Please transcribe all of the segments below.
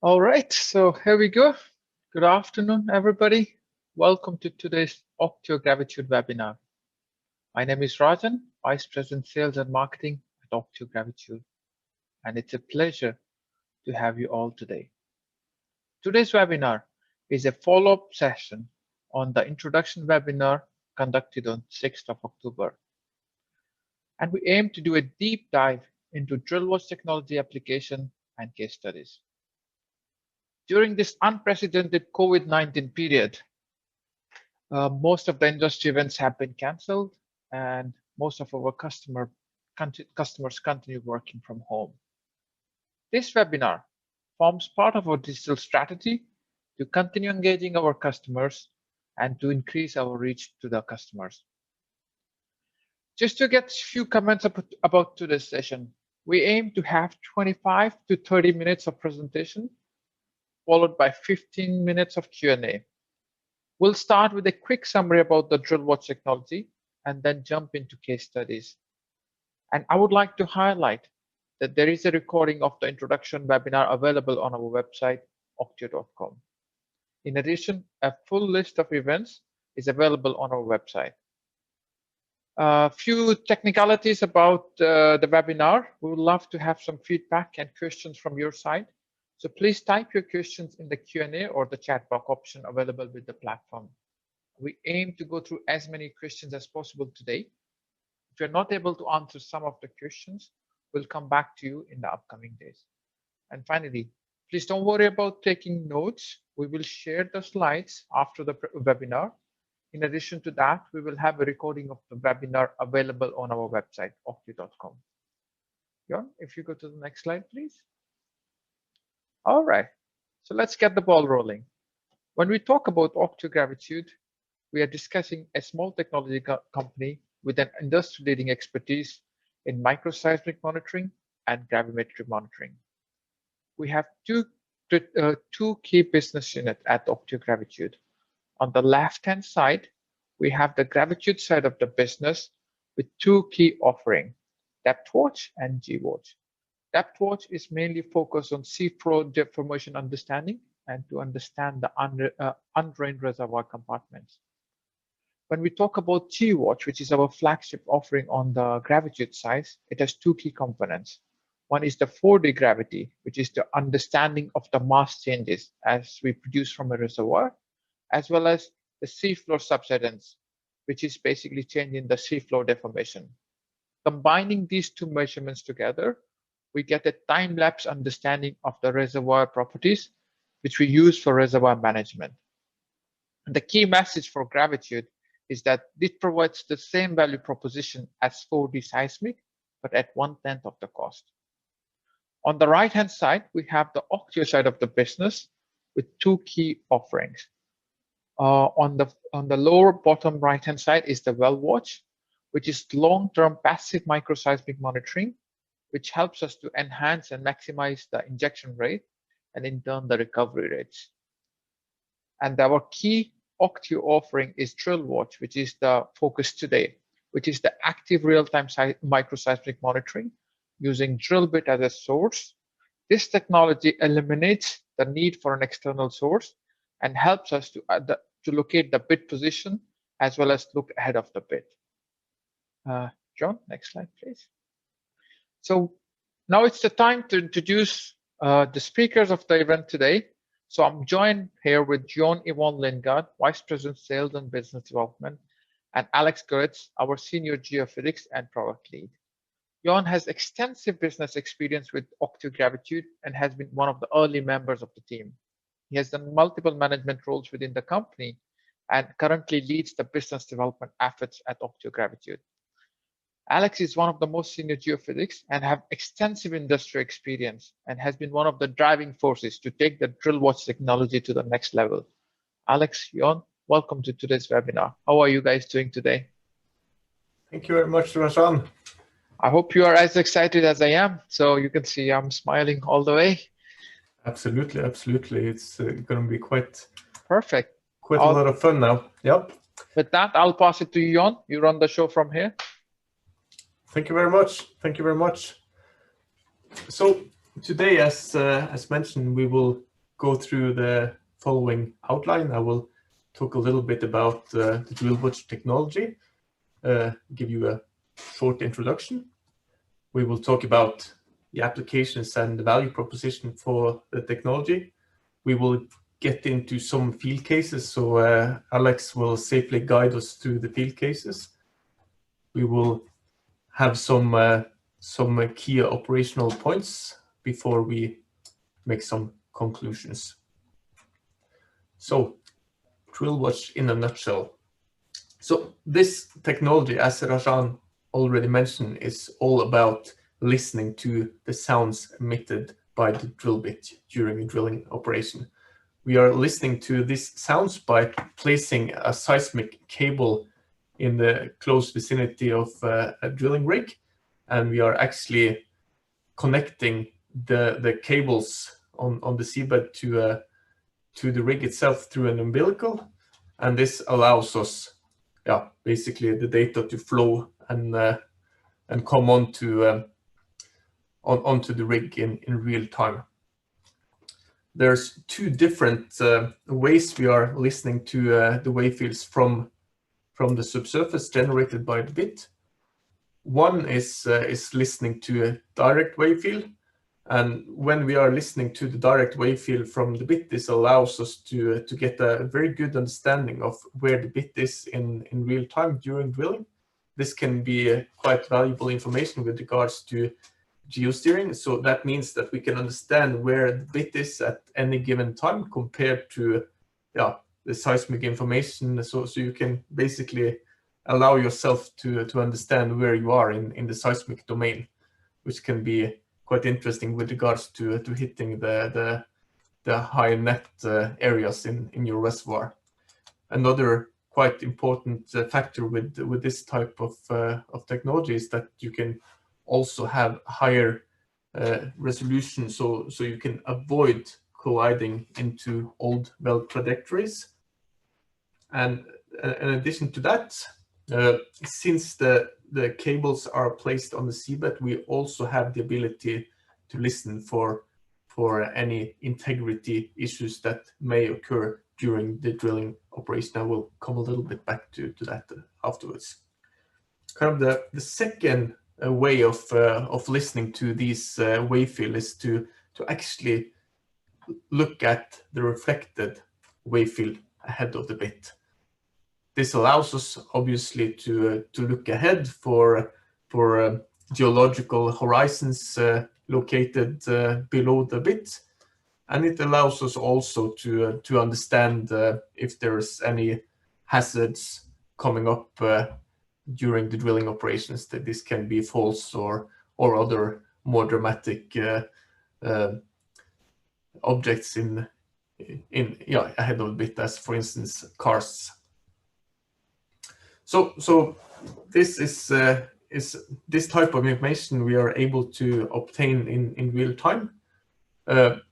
All right, so here we go. Good afternoon, everybody. Welcome to today's OCTIO Gratitude webinar. My name is Rajan, Vice President Sales and Marketing at OCTIO Gratitude, and it's a pleasure to have you all today. Today's webinar is a follow-up session on the introduction webinar conducted on 6th of October. And we aim to do a deep dive into DrillWatch technology application and case studies. During this unprecedented COVID-19 period, most of the industry events have been canceled and most of our customers continue working from home. This webinar forms part of our digital strategy to continue engaging our customers and to increase our reach to the customers. Just to get a few comments about today's session, we aim to have 25 to 30 minutes of presentation, followed by 15 minutes of Q&A. We'll start with a quick summary about the DrillWatch technology and then jump into case studies. And I would like to highlight that there is a recording of the introduction webinar available on our website, octio.com. In addition, a full list of events is available on our website. A few technicalities about the webinar. We would love to have some feedback and questions from your side. So please type your questions in the Q&A or the chat box option available with the platform. We aim to go through as many questions as possible today. If you're not able to answer some of the questions, we'll come back to you in the upcoming days. And finally, please don't worry about taking notes. We will share the slides after the webinar. In addition to that, we will have a recording of the webinar available on our website, octio.com. Jon, if you go to the next slide, please. All right, so let's get the ball rolling. When we talk about OCTIO Gratitude, we are discussing a small technology company with an industry-leading expertise in microseismic monitoring and gravimetry monitoring. We have two key business units at OCTIO Gratitude. On the left-hand side, we have the Gratitude side of the business with two key offerings, DepthWatch and GWatch. DepthWatch is mainly focused on seafloor deformation understanding and to understand the undrained reservoir compartments. When we talk about GWatch, which is our flagship offering on the Gratitude side, it has two key components. One is the 4D gravity, which is the understanding of the mass changes as we produce from a reservoir, as well as the seafloor subsidence, which is basically changing the seafloor deformation. Combining these two measurements together, we get a time-lapse understanding of the reservoir properties, which we use for reservoir management. And the key message for Gratitude is that it provides the same value proposition as 4D seismic, but at 1/10 of the cost. On the right-hand side, we have the OCTIO side of the business with two key offerings. On the lower bottom right-hand side is the WellWatch, which is long-term passive microseismic monitoring, which helps us to enhance and maximize the injection rate and in turn the recovery rates. And our key OCTIO offering is DrillWatch, which is the focus today, which is the active real-time microseismic monitoring using drill bit as a source. This technology eliminates the need for an external source and helps us to locate the bit position as well as look ahead of the bit. Jon, next slide, please. So now it's the time to introduce the speakers of the event today. So I'm joined here with Jon Yvonne Lingard, Vice President Sales and Business Development, and Alex Goetz, our Senior Geophysics and Product Lead. Jon has extensive business experience with OCTIO Gratitude and has been one of the early members of the team. He has done multiple management roles within the company and currently leads the business development efforts at OCTIO Gratitude. Alex is one of the most senior geophysics and have extensive industry experience and has been one of the driving forces to take the DrillWatch technology to the next level. Alex, Jon, welcome to today's webinar. How are you guys doing today? Thank you very much, Rajan. I hope you are as excited as I am. So you can see I'm smiling all the way. Absolutely, absolutely. It's going to be quite perfect. Quite a lot of fun now. Yep. With that, I'll pass it to Jon. You run the show from here. Thank you very much. Thank you very much. So today, as mentioned, we will go through the following outline. I will talk a little bit about the DrillWatch technology, give you a short introduction. We will talk about the applications and the value proposition for the technology. We will get into some field cases, so Alex will safely guide us through the field cases. We will have some key operational points before we make some conclusions. So, DrillWatch in a nutshell. So this technology, as Rajan already mentioned, is all about listening to the sounds emitted by the drill bit during a drilling operation. We are listening to these sounds by placing a seismic cable in the close vicinity of a drilling rig, and we are actually connecting the cables on the seabed to the rig itself through an umbilical, and this allows us, basically the data to flow and come onto the rig in real time. There's two different ways we are listening to the wave fields from the subsurface generated by the bit. One is listening to a direct wave field, and when we are listening to the direct wave field from the bit, this allows us to get a very good understanding of where the bit is in real time during drilling. This can be quite valuable information with regards to geosteering. So that means that we can understand where the bit is at any given time compared to the seismic information. So you can basically allow yourself to understand where you are in the seismic domain, which can be quite interesting with regards to hitting the high net areas in your reservoir. Another quite important factor with this type of technology is that you can also have higher resolution, so you can avoid colliding into old well trajectories. And in addition to that, since the cables are placed on the seabed, we also have the ability to listen for any integrity issues that may occur during the drilling operation. I will come a little bit back to that afterwards. Kind of the second way of listening to these wave fields is to actually look at the reflected wave field ahead of the bit. This allows us obviously to look ahead for geological horizons located below the bit, and it allows us also to understand if there's any hazards coming up during the drilling operations, that this can be faults or other more dramatic objects in ahead of the bit, as for instance karsts. So this is this type of information we are able to obtain in real time. The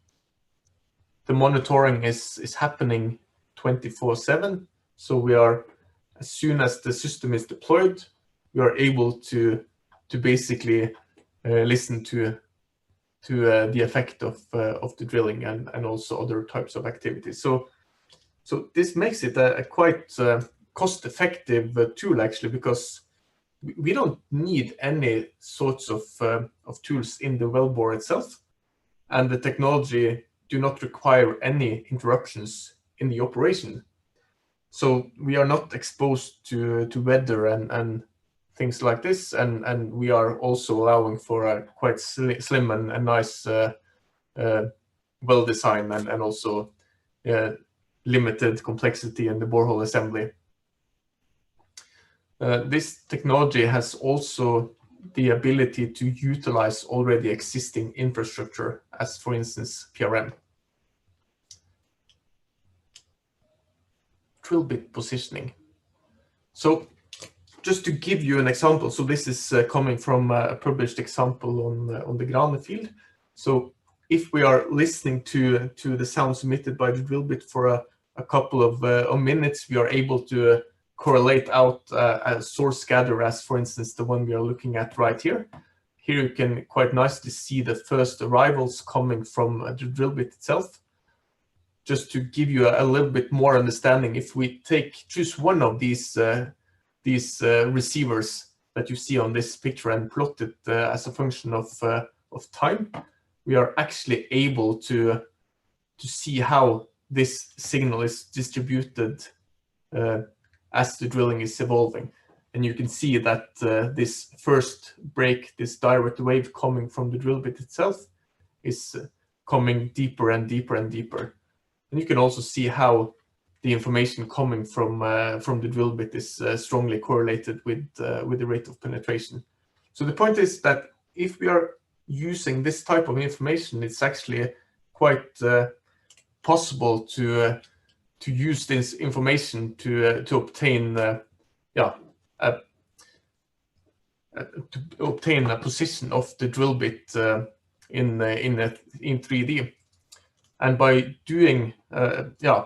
monitoring is happening 24/7. So we are, as soon as the system is deployed, we are able to basically listen to the effect of the drilling and also other types of activities. So this makes it a quite cost-effective tool, actually, because we don't need any sorts of tools in the wellbore itself, and the technology do not require any interruptions in the operation. So we are not exposed to weather and things like this, and we are also allowing for a quite slim and nice well design and also limited complexity in the borehole assembly. This technology has also the ability to utilize already existing infrastructure, as for instance PRM. Drill bit positioning. So just to give you an example, so this is coming from a published example on the Grane field. So if we are listening to the sounds emitted by the drill bit for a couple of minutes, we are able to correlate out a source scatter, as for instance the one we are looking at right here. Here you can quite nicely see the first arrivals coming from the drill bit itself. just to give you a little bit more understanding, if we choose one of these receivers that you see on this picture and plot it as a function of time, we are actually able to see how this signal is distributed as the drilling is evolving. And you can see that this first break, this direct wave coming from the drill bit itself, is coming deeper and deeper and deeper. And you can also see how the information coming from the drill bit is strongly correlated with the rate of penetration. So the point is that if we are using this type of information, it's actually quite possible to use this information to obtain a position of the drill bit in 3D. And by doing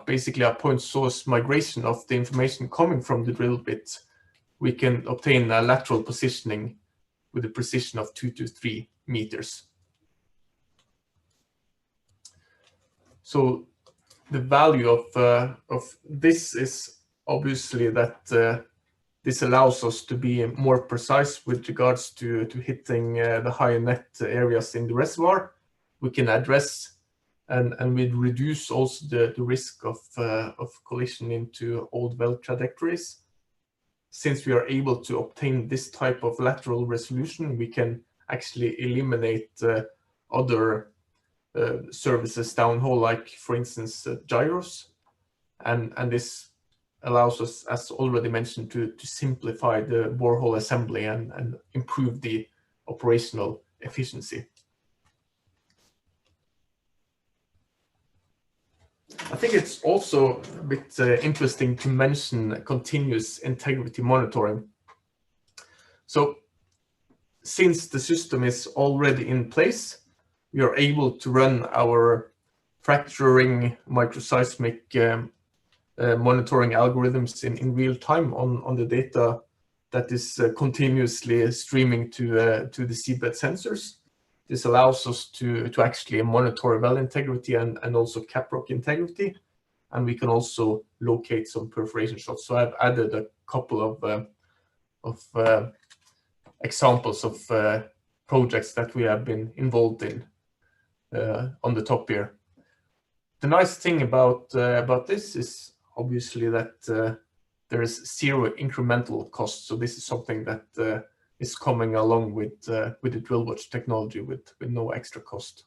basically a point source migration of the information coming from the drill bit, we can obtain a lateral positioning with a precision of 2 to 3 meters. So the value of this is obviously that this allows us to be more precise with regards to hitting the high net areas in the reservoir. We can address and we reduce also the risk of collision into old well trajectories. Since we are able to obtain this type of lateral resolution, we can actually eliminate other services downhole, like for instance gyros, and this allows us, as already mentioned, to simplify the borehole assembly and improve the operational efficiency. I think it's also a bit interesting to mention continuous integrity monitoring. So since the system is already in place, we are able to run our fracturing microseismic monitoring algorithms in real time on the data that is continuously streaming to the seabed sensors. This allows us to actually monitor well integrity and also caprock integrity, and we can also locate some perforation shots. So I've added a couple of examples of projects that we have been involved in on the top here. The nice thing about this is obviously that there is zero incremental cost. So this is something that is coming along with the DrillWatch technology with no extra cost.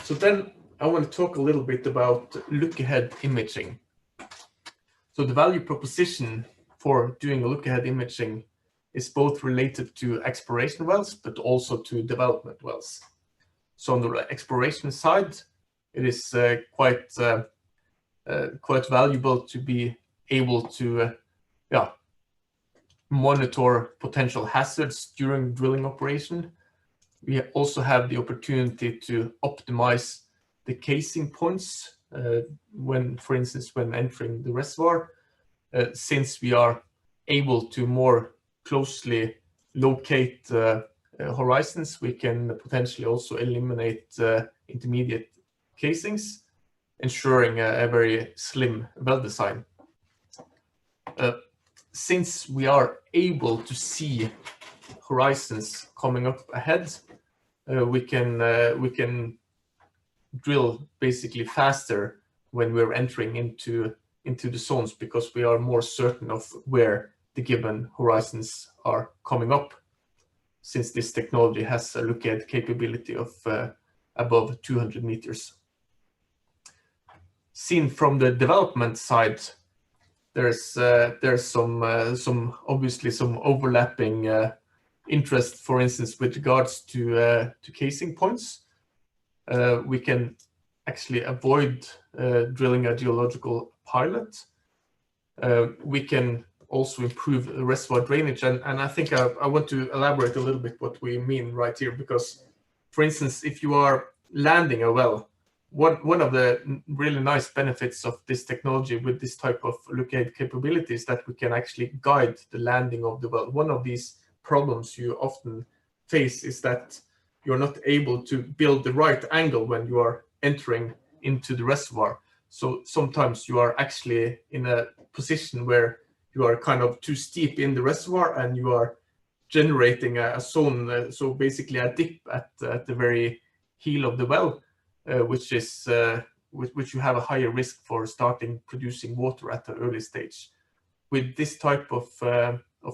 So then I want to talk a little bit about look-ahead imaging. So the value proposition for doing a look-ahead imaging is both related to exploration wells, but also to development wells. So on the exploration side, it is quite valuable to be able to monitor potential hazards during drilling operation. We also have the opportunity to optimize the casing points when, for instance, when entering the reservoir, since we are able to more closely locate horizons, we can potentially also eliminate intermediate casings, ensuring a very slim well design. Since we are able to see horizons coming up ahead, we can drill basically faster when we're entering into the zones, because we are more certain of where the given horizons are coming up, since this technology has a look-ahead capability of above 200 meters. Seen from the development side, there's some obviously some overlapping interest, for instance, with regards to casing points. We can actually avoid drilling a geological pilot. We can also improve reservoir drainage, and I think I want to elaborate a little bit what we mean right here, because, for instance, if you are landing a well, one of the really nice benefits of this technology with this type of look-ahead capability is that we can actually guide the landing of the well. One of these problems you often face is that you're not able to build the right angle when you are entering into the reservoir. So sometimes you are actually in a position where you are kind of too steep in the reservoir and you are generating a zone, so basically a dip at the very heel of the well, which you have a higher risk for starting producing water at an early stage. With this type of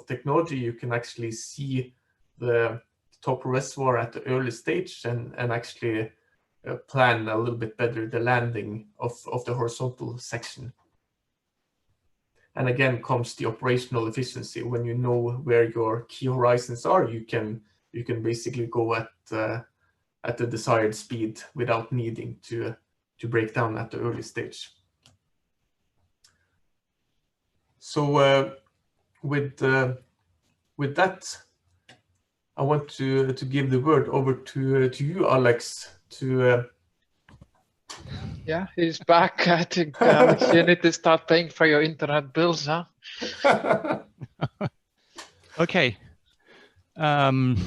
technology, you can actually see the top reservoir at the early stage and actually plan a little bit better the landing of the horizontal section. And again comes the operational efficiency. When you know where your key horizons are, you can basically go at the desired speed without needing to break down at the early stage. So with that, I want to give the word over to you, Alex, to yeah, he's back. I think Alex, you need to start paying for your internet bills, huh? Okay. Thank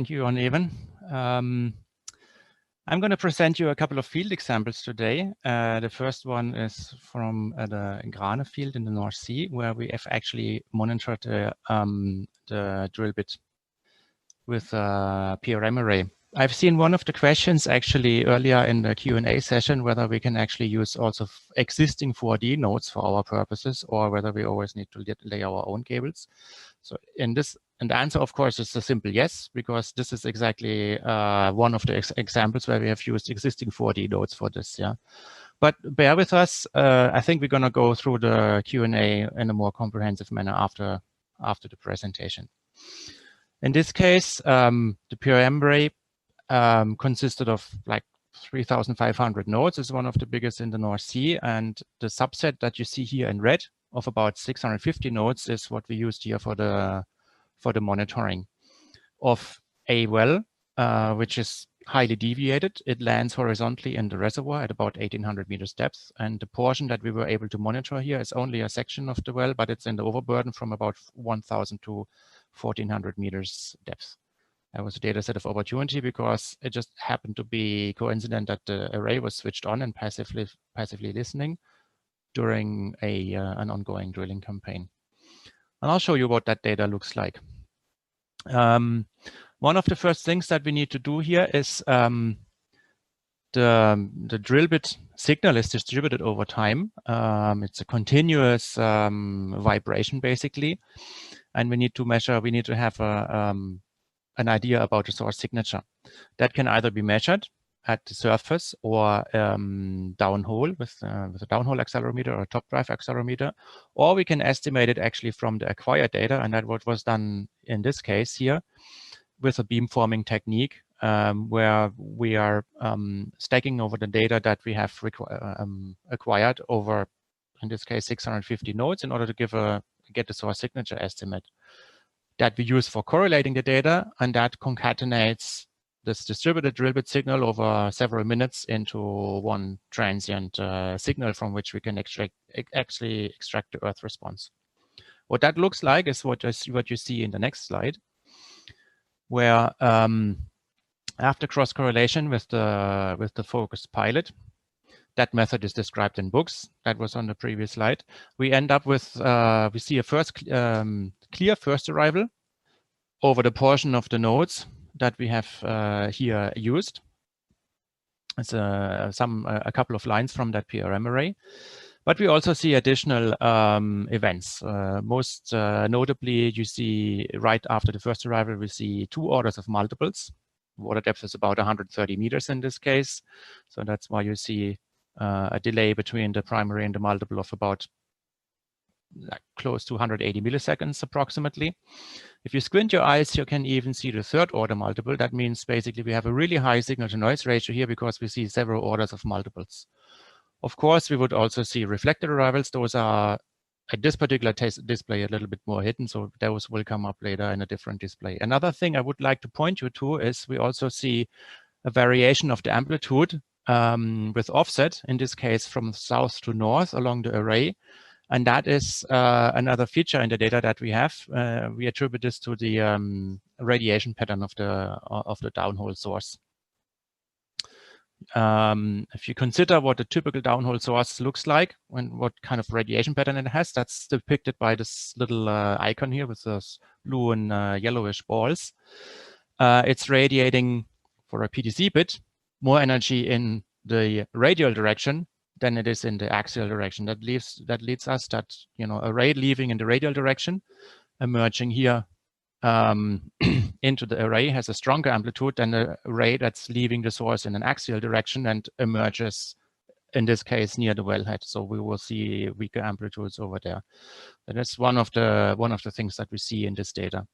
you, Jon-Even. I'm going to present you a couple of field examples today. The first one is from the Grane field in the North Sea, where we have actually monitored the drill bit with a PRM array. I've seen one of the questions actually earlier in the Q&A session, whether we can actually use also existing 4D nodes for our purposes, or whether we always need to lay our own cables. So and the answer, of course, is a simple yes, because this is exactly one of the examples where we have used existing 4D nodes for this. Yeah, but bear with us. I think we're going to go through the Q&A in a more comprehensive manner after the presentation. In this case, the PRM array consisted of like 3,500 nodes. Is one of the biggest in the North Sea, and the subset that you see here in red of about 650 nodes is what we used here for the monitoring of a well, which is highly deviated. It lands horizontally in the reservoir at about 1,800 meters depth, and the portion that we were able to monitor here is only a section of the well, but it's in the overburden from about 1,000 to 1,400 meters depth. That was a data set of opportunity because it just happened to be coincident that the array was switched on and passively listening during an ongoing drilling campaign. And I'll show you what that data looks like. One of the first things that we need to do here is the drill bit signal is distributed over time. It's a continuous vibration basically, and we need to measure. We need to have an idea about the source signature. That can either be measured at the surface or downhole with a downhole accelerometer or a top drive accelerometer, or we can estimate it actually from the acquired data, and that what was done in this case here with a beamforming technique, where we are stacking over the data that we have acquired over, in this case, 650 nodes in order to get the source signature estimate that we use for correlating the data, and that concatenates this distributed drill bit signal over several minutes into one transient signal from which we can actually extract the Earth response. What that looks like is what you see in the next slide, where after cross correlation with the focused pilot, that method is described in books. That was on the previous slide. We end up with we see a clear first arrival over the portion of the nodes that we have here used. It's a couple of lines from that PRM array. But we also see additional events. Most notably, you see right after the first arrival, we see 2 orders of multiples. Water depth is about 130 meters in this case. So that's why you see a delay between the primary and the multiple of about close to 180 milliseconds approximately. If you squint your eyes, you can even see the 3rd order multiple. That means basically we have a really high signal to noise ratio here because we see several orders of multiples. Of course, we would also see reflected arrivals. Those are at this particular display a little bit more hidden, so those will come up later in a different display. Another thing I would like to point you to is we also see a variation of the amplitude with offset, in this case from south to north along the array. And that is another feature in the data that we have. We attribute this to the radiation pattern of the downhole source. If you consider what a typical downhole source looks like and what kind of radiation pattern it has, that's depicted by this little icon here with those blue and yellowish balls. It's radiating for a PTC bit more energy in the radial direction than it is in the axial direction. That leads us that, you know, a ray leaving in the radial direction, emerging here into the array has a stronger amplitude than a ray that's leaving the source in an axial direction and emerges, in this case, near the wellhead. So we will see weaker amplitudes over there. That is one of the things that we see in this data.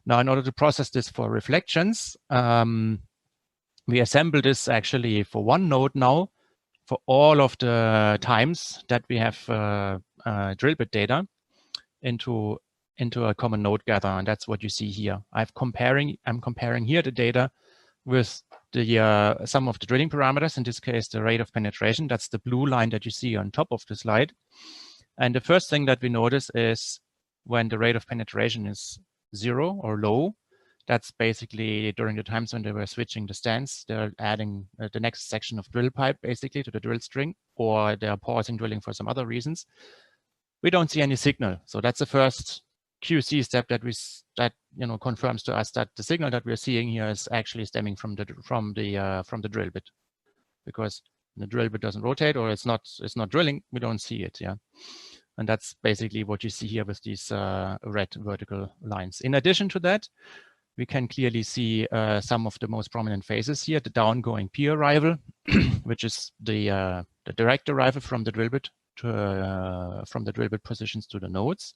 Now, in order to process this for reflections, we assemble this actually for one node now for all of the times that we have drill bit data into a common node gather, and that's what you see here. I'm comparing here the data with the some of the drilling parameters, in this case the rate of penetration. That's the blue line that you see on top of the slide. And the first thing that we notice is when the rate of penetration is 0 or low, that's basically during the times when they were switching the stance, they're adding the next section of drill pipe basically to the drill string, or they're pausing drilling for some other reasons. We don't see any signal. So that's the first QC step that confirms to us that the signal that we're seeing here is actually stemming from the drill bit, because the drill bit doesn't rotate or it's not drilling. We don't see it. Yeah, and that's basically what you see here with these red vertical lines. In addition to that, we can clearly see some of the most prominent phases here: the downgoing P arrival, which is the direct arrival from the drill bit from the drill bit positions to the nodes.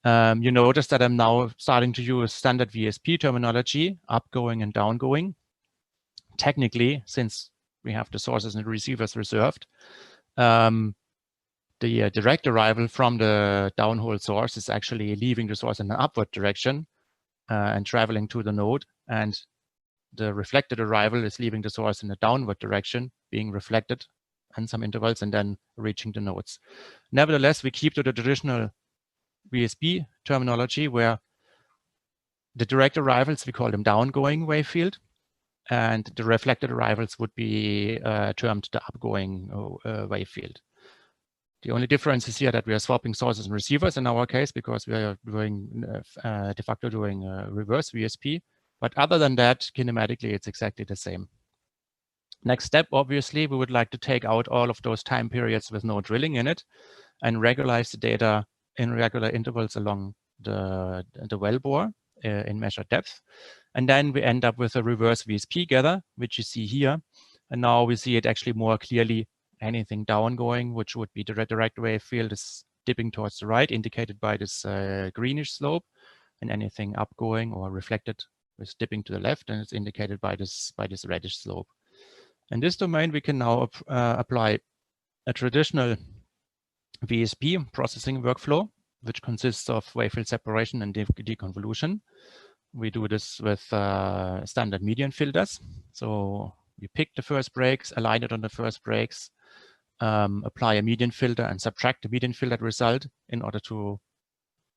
You notice that I'm now starting to use standard VSP terminology, upgoing and downgoing. Technically, since we have the sources and receivers reserved, the direct arrival from the downhole source is actually leaving the source in an upward direction and traveling to the node, and the reflected arrival is leaving the source in a downward direction, being reflected in some intervals and then reaching the nodes. Nevertheless, we keep to the traditional VSP terminology, where the direct arrivals, we call them downgoing wave field, and the reflected arrivals would be termed the upgoing wave field. The only difference is here that we are swapping sources and receivers in our case, because we are doing de facto doing reverse VSP. But other than that, kinematically, it's exactly the same. Next step, obviously, we would like to take out all of those time periods with no drilling in it and regularize the data in regular intervals along the wellbore in measured depth. And then we end up with a reverse VSP gather, which you see here. And now we see it actually more clearly. Anything downgoing, which would be the direct wave field, is dipping towards the right, indicated by this greenish slope. And anything upgoing or reflected is dipping to the left, and it's indicated by this reddish slope. In this domain, we can now apply a traditional VSP processing workflow, which consists of wave field separation and deconvolution. We do this with standard median filters. So we pick the first breaks, align it on the first breaks, apply a median filter and subtract the median filtered result in order to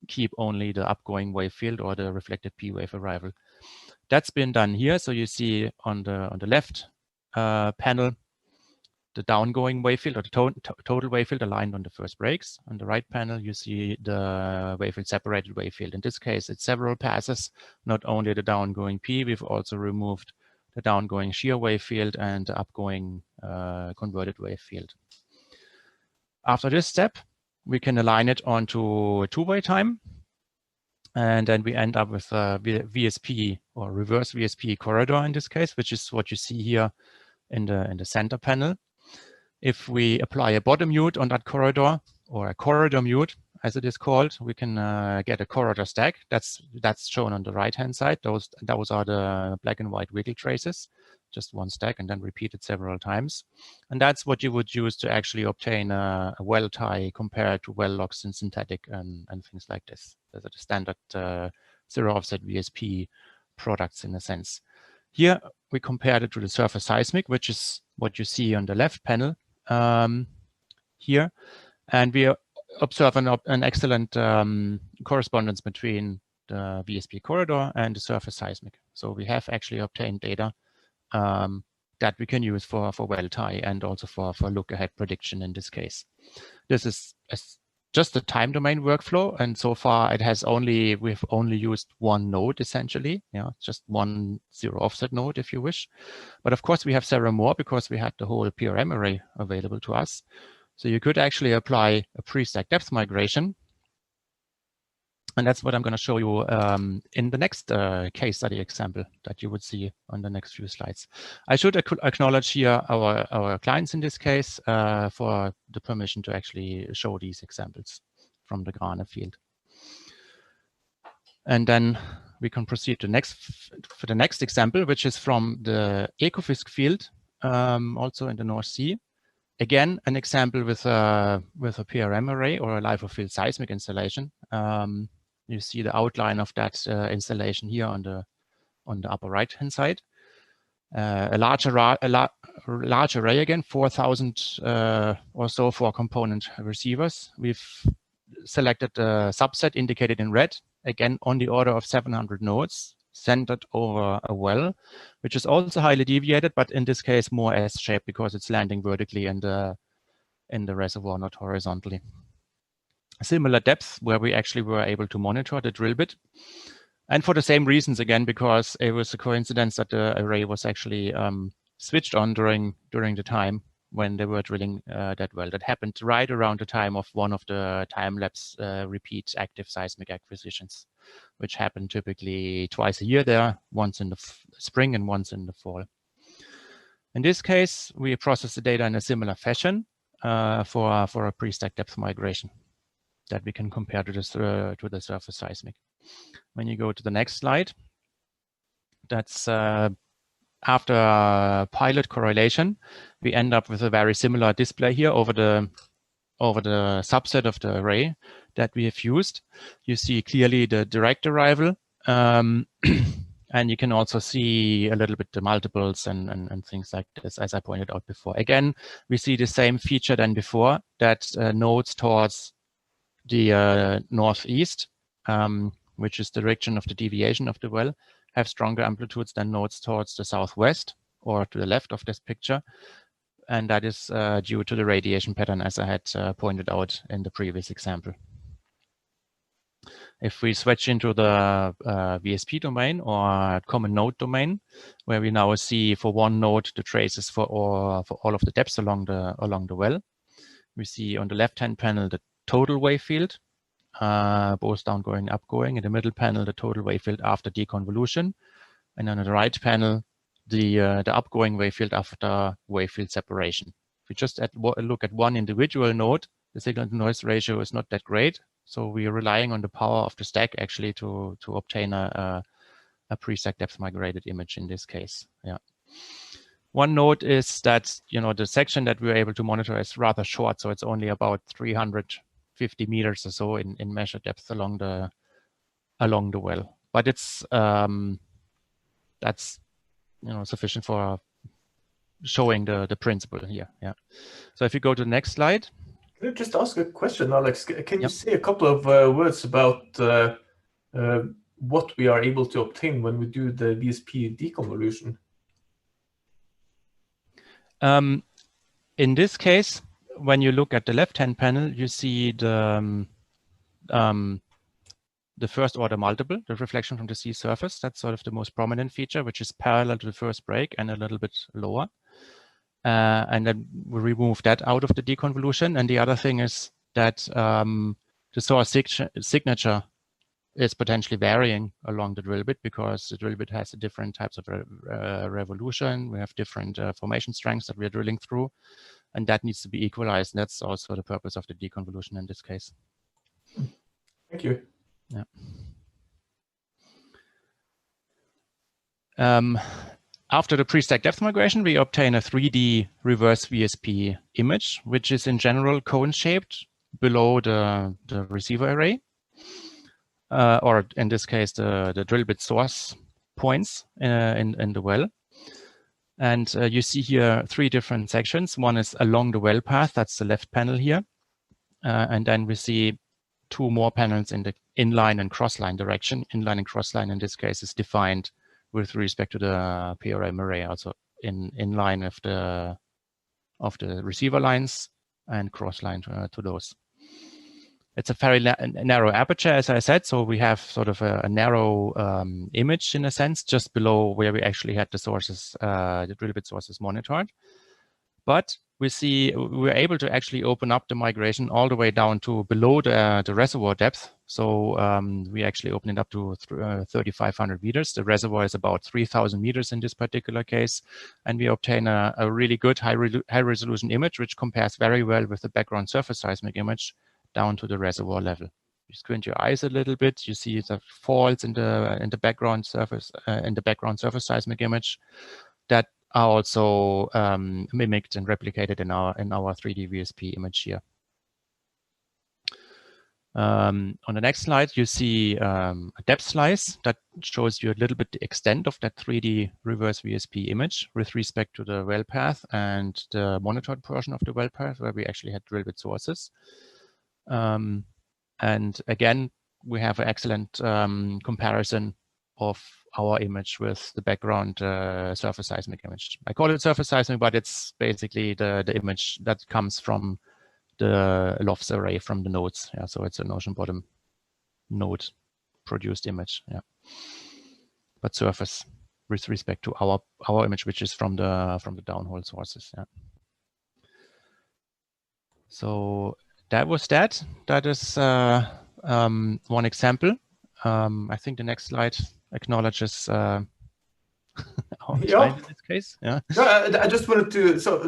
keep only the upgoing wave field or the reflected P wave arrival. That's been done here. So you see on the left panel, the downgoing wave field or the total wave field aligned on the first breaks. On the right panel, you see the wave field separated wave field. In this case, it's several passes, not only the downgoing P, we've also removed the downgoing shear wave field and the upgoing converted wave field. After this step, we can align it onto two-way time. And then we end up with a VSP or reverse VSP corridor in this case, which is what you see here in the center panel. If we apply a bottom mute on that corridor, or a corridor mute, as it is called, we can get a corridor stack. That's shown on the right-hand side. Those are the black and white wiggle traces, just one stack, and then repeated several times. And that's what you would use to actually obtain a well tie compared to well logs in synthetic and things like this. Those are the standard zero offset VSP products in a sense. Here we compared it to the surface seismic, which is what you see on the left panel here. And we observe an excellent correspondence between the VSP corridor and the surface seismic. So we have actually obtained data that we can use for well tie and also for look ahead prediction in this case. This is just a time domain workflow, and so far we've only used one node essentially, just 1 0 offset node if you wish. But of course we have several more because we had the whole PRM array available to us. So you could actually apply a pre-stack depth migration. And that's what I'm going to show you in the next case study example that you would see on the next few slides. I should acknowledge here our clients in this case for the permission to actually show these examples from the Grane field. And then we can proceed to the next example, which is from the Ekofisk field, also in the North Sea. Again, an example with a PRM array or a live of field seismic installation. You see the outline of that installation here on the upper right hand side. A large array again, 4,000 or so 4-component receivers. We've selected a subset indicated in red, again on the order of 700 nodes, centered over a well, which is also highly deviated, but in this case more S-shaped because it's landing vertically in the reservoir, not horizontally. Similar depth where we actually were able to monitor the drill bit. And for the same reasons again, because it was a coincidence that the array was actually switched on during the time when they were drilling that well. That happened right around the time of one of the time-lapse repeat active seismic acquisitions, which happened typically twice a year there, once in the spring and once in the fall. In this case, we process the data in a similar fashion for a pre-stack depth migration that we can compare to the surface seismic. When you go to the next slide, that's after pilot correlation, we end up with a very similar display here over the subset of the array that we have used. You see clearly the direct arrival, and you can also see a little bit the multiples and things like this, as I pointed out before. Again, we see the same feature than before, that nodes towards the northeast, which is the direction of the deviation of the well, have stronger amplitudes than nodes towards the southwest or to the left of this picture. And that is due to the radiation pattern, as I had pointed out in the previous example. If we switch into the VSP domain or common node domain, where we now see for one node the traces for all of the depths along the well, we see on the left-hand panel the total wave field, both downgoing and upgoing. In the middle panel, the total wave field after deconvolution, and on the right panel, the upgoing wave field after wave field separation. If we just look at one individual node, the signal-to-noise ratio is not that great, so we are relying on the power of the stack actually to obtain a pre-stack depth migrated image in this case. Yeah. One note is that the section that we were able to monitor is rather short, so it's only about 350 meters or so in measured depth along the well. But it's that's sufficient for showing the principle here. Yeah. So if you go to the next slide. Can I just ask a question, Alex? Can you say a couple of words about what we are able to obtain when we do the VSP deconvolution? In this case, when you look at the left-hand panel, you see the first order multiple, the reflection from the sea surface. That's sort of the most prominent feature, which is parallel to the first break and a little bit lower. And then we remove that out of the deconvolution. And the other thing is that the source signature is potentially varying along the drill bit because the drill bit has different types of revolution. We have different formation strengths that we are drilling through, and that needs to be equalized. And that's also the purpose of the deconvolution in this case. Thank you. Yeah. After the pre-stack depth migration, we obtain a 3D reverse VSP image, which is in general cone-shaped below the receiver array, or in this case, the drill bit source points in the well. And you see here 3 different sections. One is along the well path, that's the left panel here. And then we see two more panels in the inline and crossline direction. Inline and crossline in this case is defined with respect to the PRM array, also in line of the receiver lines and crossline to those. It's a very narrow aperture, as I said, so we have sort of a narrow image in a sense, just below where we actually had the sources, the drill bit sources monitored. But we see we're able to actually open up the migration all the way down to below the reservoir depth. So we actually open it up to 3,500 meters. The reservoir is about 3,000 meters in this particular case. And we obtain a really good high resolution image, which compares very well with the background surface seismic image down to the reservoir level. You squint your eyes a little bit, you see the faults in the background surface seismic image that are also mimicked and replicated in our 3D VSP image here. On the next slide, you see a depth slice that shows you a little bit the extent of that 3D reverse VSP image with respect to the well path and the monitored portion of the well path where we actually had drill bit sources. And again, we have an excellent comparison of our image with the background surface seismic image. I call it surface seismic, but it's basically the image that comes from the LOFS array from the nodes. Yeah, so it's an ocean bottom node produced image. Yeah, but surface with respect to our image, which is from the downhole sources. Yeah. So that was that. That is one example. I think the next slide acknowledges our client in this case. Yeah. I just wanted to. So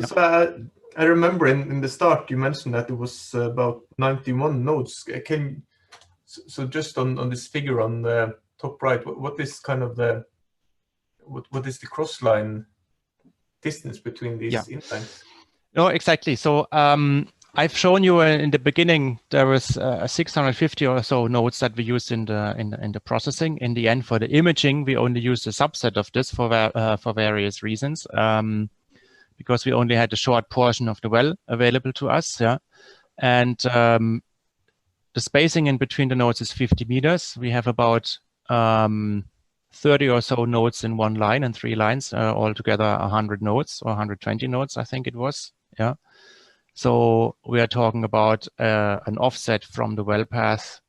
I remember in the start you mentioned that it was about 91 nodes. So just on this figure on the top right, what is kind of the what is the cross line distance between these inlines? No, exactly. So I've shown you in the beginning there was 650 or so nodes that we used in the processing. In the end, for the imaging, we only used a subset of this for various reasons, because we only had a short portion of the well available to us. Yeah, and the spacing in between the nodes is 50 meters. We have about 30 or so nodes in one line and 3 lines, altogether 100 nodes or 120 nodes, I think it was. Yeah. So we are talking about an offset from the well path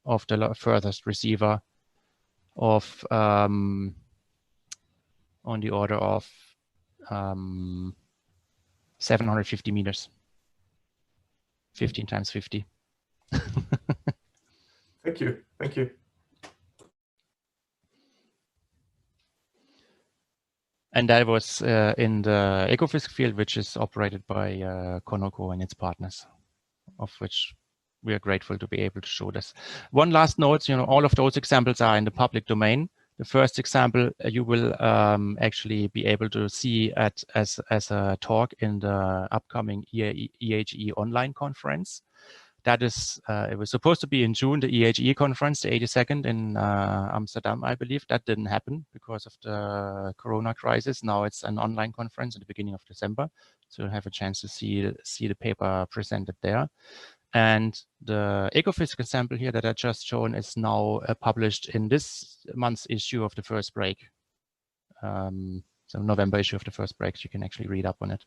of the furthest receiver of on the order of 750 meters, 15 times 50. Thank you. Thank you. And that was in the Ekofisk field, which is operated by Conoco and its partners, of which we are grateful to be able to show this. One last note, all of those examples are in the public domain. The first example you will actually be able to see as a talk in the upcoming EHE online conference. That is, it was supposed to be in June, the EHE conference, the 82nd in Amsterdam, I believe. That didn't happen because of the Corona crisis. Now it's an online conference at the beginning of December. So you'll have a chance to see the paper presented there. And the Ekofisk example here that I just shown is now published in this month's issue of the First Break. So November issue of the First Break, so you can actually read up on it.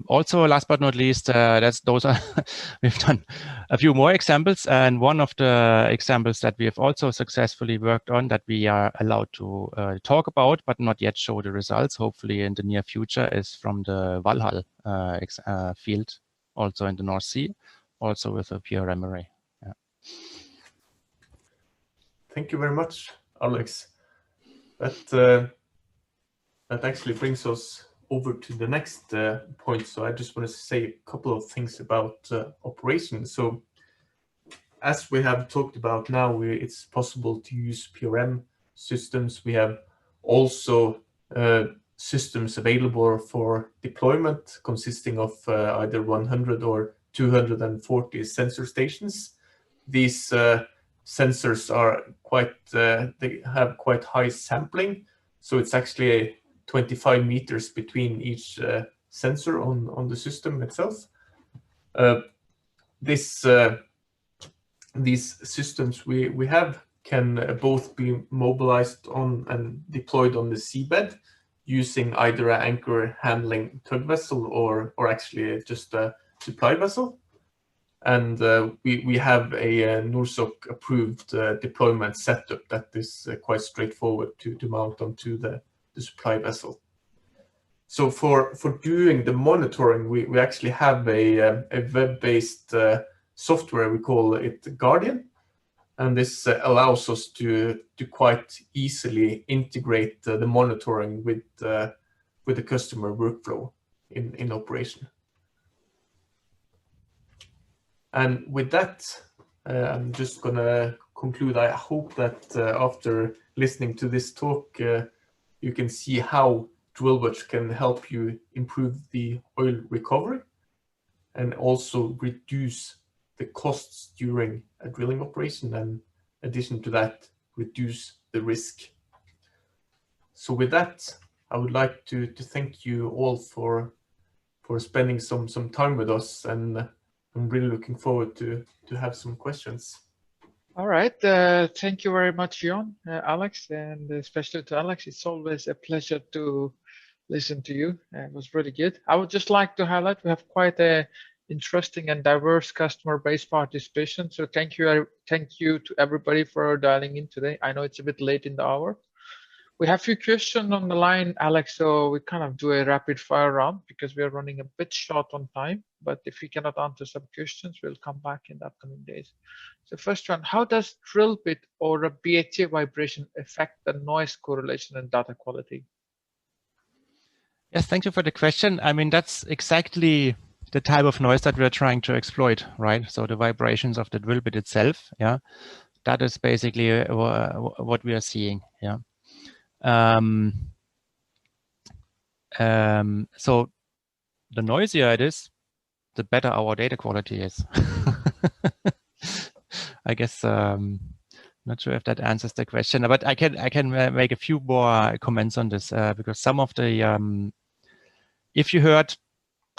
Also, last but not least, we've done a few more examples, and one of the examples that we have also successfully worked on that we are allowed to talk about, but not yet show the results, hopefully in the near future, is from the Valhall field, also in the North Sea, also with a PRM array. Yeah. Thank you very much, Alex. That actually brings us over to the next point. So I just want to say a couple of things about operations. So as we have talked about now, it's possible to use PRM systems. We have also systems available for deployment consisting of either 100 or 240 sensor stations. These sensors are they have quite high sampling. So it's actually 25 meters between each sensor on the system itself. These systems we have can both be mobilized on and deployed on the seabed using either an anchor handling tug vessel or actually just a supply vessel. And we have a NORSOC approved deployment setup that is quite straightforward to mount onto the supply vessel. So for doing the monitoring, we actually have a web-based software, we call it Guardian. And this allows us to quite easily integrate the monitoring with the customer workflow in operation. And with that, I'm just going to conclude. I hope that after listening to this talk, you can see how DrillWatch can help you improve the oil recovery and also reduce the costs during a drilling operation, and in addition to that, reduce the risk. So with that, I would like to thank you all for spending some time with us, and I'm really looking forward to have some questions. All right. Thank you very much, Jon, Alex, and especially to Alex. It's always a pleasure to listen to you. It was really good. I would just like to highlight we have quite a interesting and diverse customer-based participation. So thank you to everybody for dialing in today. I know it's a bit late in the hour. We have a few questions on the line, Alex, so we kind of do a rapid fire round because we are running a bit short on time. But if we cannot answer some questions, we'll come back in the upcoming days. So first one, how does drill bit or a BHA vibration affect the noise correlation and data quality? Yes, thank you for the question. I mean, that's exactly the type of noise that we're trying to exploit, right? So the vibrations of the drill bit itself, yeah, that is basically what we are seeing, yeah. So the noisier it is, the better our data quality is. I guess not sure if that answers the question, but I can make a few more comments on this because some of the if you heard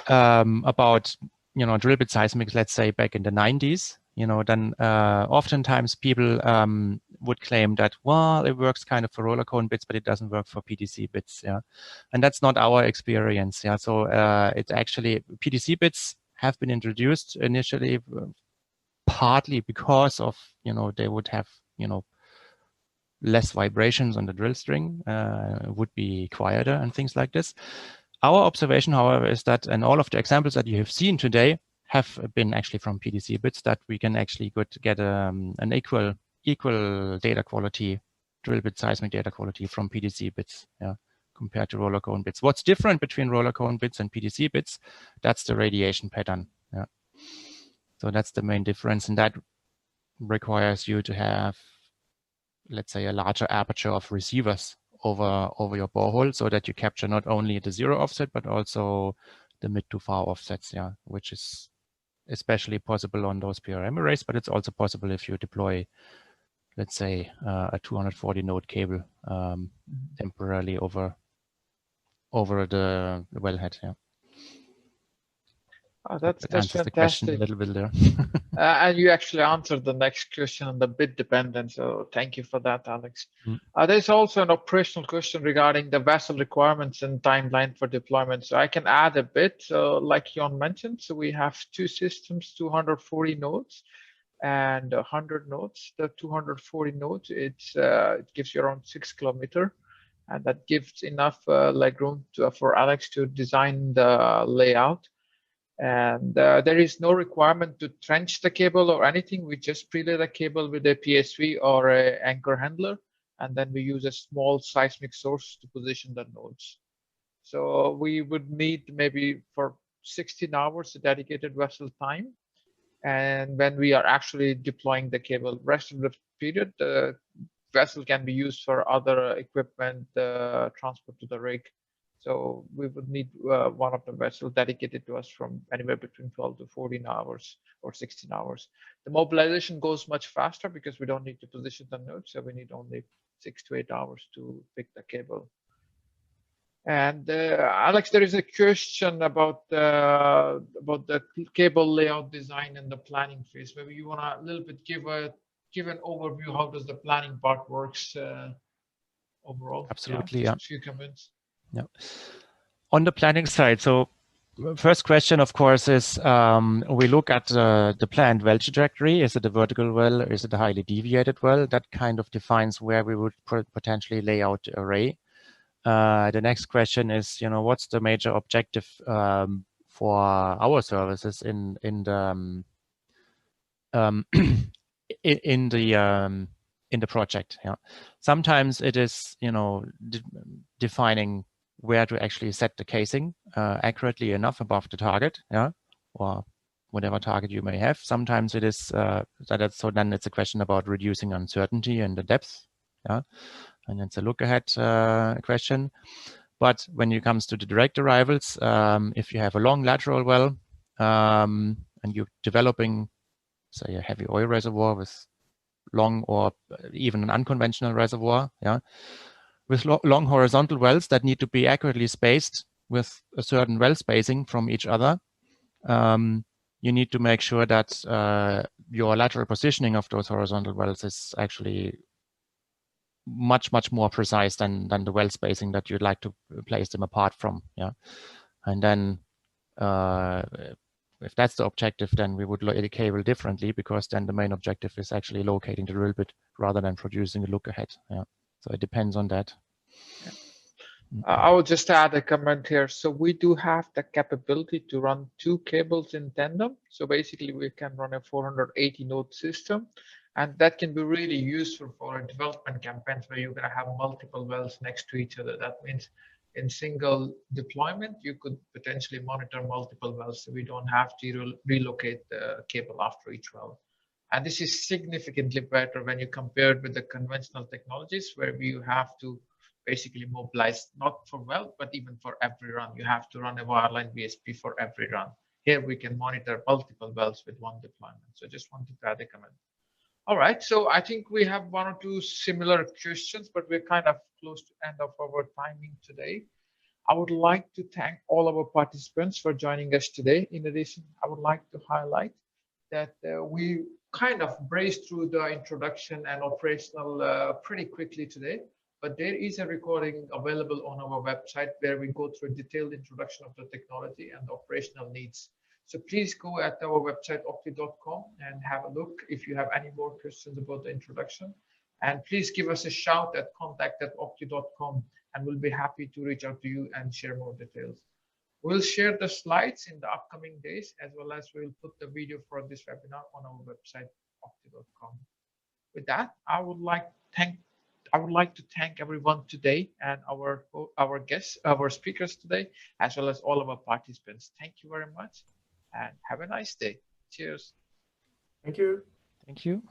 about drill bit seismic, let's say back in the 90s, then oftentimes people would claim that, well, it works kind of for roller cone bits, but it doesn't work for PDC bits. Yeah, and that's not our experience. Yeah, so it actually PDC bits have been introduced initially partly because of they would have less vibrations on the drill string, would be quieter and things like this. Our observation, however, is that, and all of the examples that you have seen today have been actually from PDC bits, that we can actually get an equal data quality, drill bit seismic data quality from PDC bits, yeah, compared to roller cone bits. What's different between roller cone bits and PDC bits? That's the radiation pattern. Yeah, so that's the main difference, and that requires you to have, let's say, a larger aperture of receivers over your borehole, so that you capture not only the zero offset but also the mid to far offsets, yeah, which is especially possible on those PRM arrays, but it's also possible if you deploy, let's say, a 240 node cable temporarily over the wellhead. Yeah. Oh, that's answers fantastic. The question a little bit there. And you actually answered the next question on the bit dependent. So thank you for that, Alex. There's also an operational question regarding the vessel requirements and timeline for deployment. So I can add a bit. So like Jon mentioned, so we have two systems, 240 nodes and 100 nodes. The 240 nodes, it gives you around 6 kilometers. And that gives enough legroom for Alex to design the layout. And there is no requirement to trench the cable or anything. We just prelay the cable with a PSV or an anchor handler, and then we use a small seismic source to position the nodes. So we would need maybe for 16 hours a dedicated vessel time. And when we are actually deploying the cable, rest of the period, the vessel can be used for other equipment, transport to the rig. So we would need one of the vessels dedicated to us from anywhere between 12 to 14 hours or 16 hours. The mobilization goes much faster because we don't need to position the node. So we need only 6 to 8 hours to pick the cable. And Alex, there is a question about the cable layout design and the planning phase. Maybe you want to a little bit give an overview. How does the planning part works overall? Absolutely, yeah. yeah. A few comments. Yeah. On the planning side, so first question, of course, is we look at the planned well trajectory. Is it a vertical well? Is it a highly deviated well? That kind of defines where we would potentially lay out the array. The next question is, what's the major objective for our services in the in the project? Yeah, sometimes it is defining where to actually set the casing accurately enough above the target, yeah, or whatever target you may have. Sometimes it is so then it's a question about reducing uncertainty and the depth, yeah, and it's a look ahead question. But when it comes to the direct arrivals, if you have a long lateral well and you're developing, say, a heavy oil reservoir with long or even an unconventional reservoir, yeah, with long horizontal wells that need to be accurately spaced with a certain well spacing from each other, you need to make sure that your lateral positioning of those horizontal wells is actually much more precise than the well spacing that you'd like to place them apart from. Yeah, and then if that's the objective, then we would lay the cable differently, because then the main objective is actually locating the drill bit rather than producing a look ahead. Yeah, so it depends on that. Yeah. I will just add a comment here. So we do have the capability to run 2 cables in tandem. So basically we can run a 480 node system, and that can be really useful for a development campaigns where you're going to have multiple wells next to each other. That means in single deployment, you could potentially monitor multiple wells, so we don't have to relocate the cable after each well. And this is significantly better when you compare it with the conventional technologies, where you have to basically mobilize not for well, but even for every run. You have to run a wireline VSP for every run. Here we can monitor multiple wells with one deployment. So just wanted to add a comment. All right, so I think we have 1 or 2 similar questions, but we're kind of close to end of our timing today. I would like to thank all our participants for joining us today. In addition, I would like to highlight that we kind of braced through the introduction and operational pretty quickly today, but there is a recording available on our website where we go through a detailed introduction of the technology and the operational needs. So please go at our website, OCTIO.com, and have a look if you have any more questions about the introduction. And please give us a shout at contact@octio.com, and we'll be happy to reach out to you and share more details. We'll share the slides in the upcoming days, as well as we'll put the video for this webinar on our website, octio.com. With that, I would like to thank everyone today, and our guests, our speakers today, as well as all of our participants. Thank you very much, and have a nice day. Cheers. Thank you. Thank you.